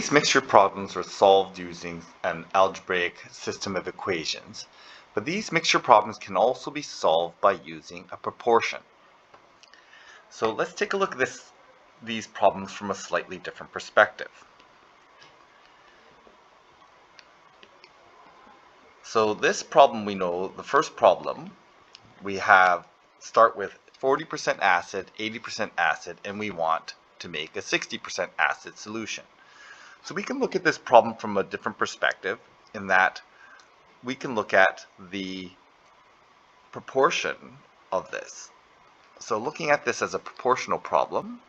these mixture problems are solved using an algebraic system of equations, but these mixture problems can also be solved by using a proportion. So let's take a look at these problems from a slightly different perspective. So this problem, we know the first problem we have start with 40% acid, 80% acid, and we want to make a 60% acid solution. So we can look at this problem from a different perspective in that we can look at the proportion of this. So looking at this as a proportional problem,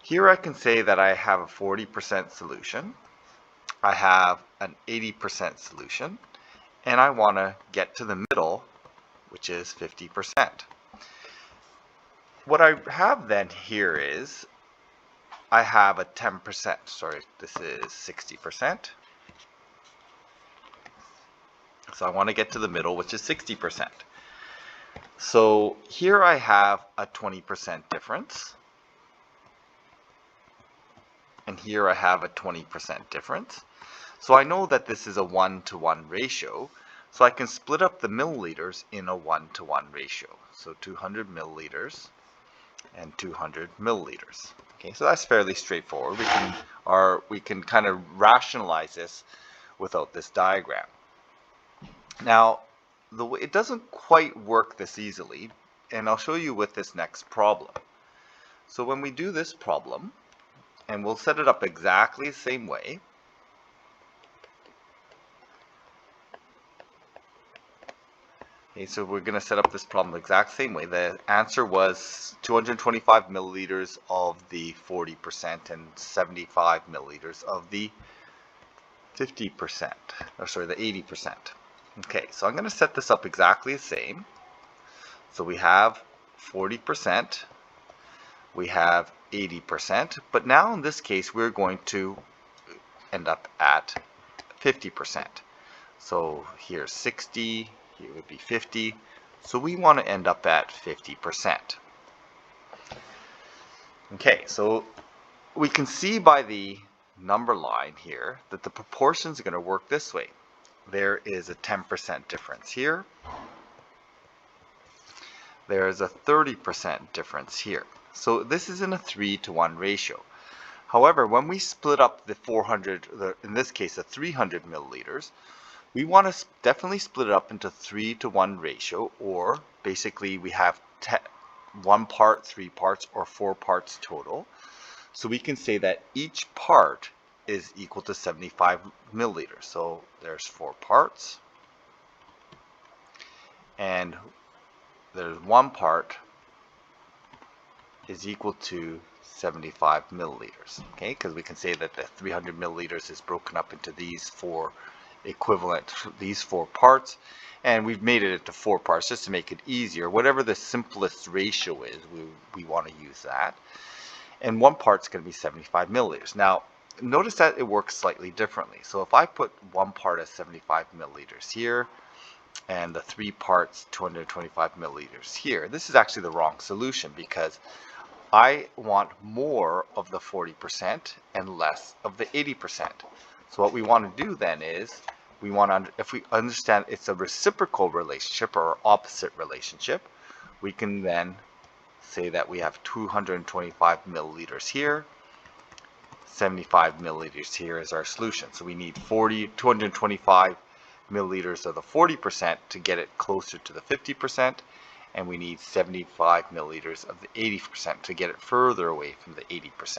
here I can say that I have a 40% solution, I have an 80% solution, and I want to get to the middle, which is 50%. What I have then here is I have a 10%, sorry, this is 60%. So I want to get to the middle, which is 60%. So here I have a 20% difference. And here I have a 20% difference. So I know that this is a 1-to-1 ratio. So I can split up the milliliters in a 1-to-1 ratio. So 200 milliliters and 200 milliliters. Okay, so that's fairly straightforward. We can kind of rationalize this without this diagram. Now, it doesn't quite work this easily, and I'll show you with this next problem. So when we do this problem, and we'll set it up exactly the same way. Okay, so we're going to set up this problem the exact same way. The answer was 225 milliliters of the 40% and 75 milliliters of the 50%, or sorry, the 80%. Okay, so I'm going to set this up exactly the same. So we have 40%, we have 80%, but now in this case we're going to end up at 50%. So here's 60, here would be 50, so we want to end up at 50%. Okay, so we can see by the number line here that the proportions are going to work this way. There is a 10% difference here. There is a 30% difference here. So this is in a 3-to-1 ratio. However, when we split up the 400, in this case the 300 milliliters, we want to definitely split it up into 3-to-1 ratio, or basically we have 1 part, 3 parts, or 4 parts total. So we can say that each part is equal to 75 milliliters. So there's 4 parts, and there's 1 part is equal to 75 milliliters. Okay, because we can say that the 300 milliliters is broken up into these 4 equivalent, these 4 parts, and we've made it into 4 parts just to make it easier. Whatever the simplest ratio is, we want to use that. And 1 part's going to be 75 milliliters. Now, notice that it works slightly differently. So if I put 1 part as 75 milliliters here, and the 3 parts 225 milliliters here, this is actually the wrong solution because I want more of the 40% and less of the 80%. So what we want to do then is, we want to, if we understand it's a reciprocal relationship or opposite relationship, we can then say that we have 225 milliliters here, 75 milliliters here is our solution. So we need 225 milliliters of the 40% to get it closer to the 50%, and we need 75 milliliters of the 80% to get it further away from the 80%.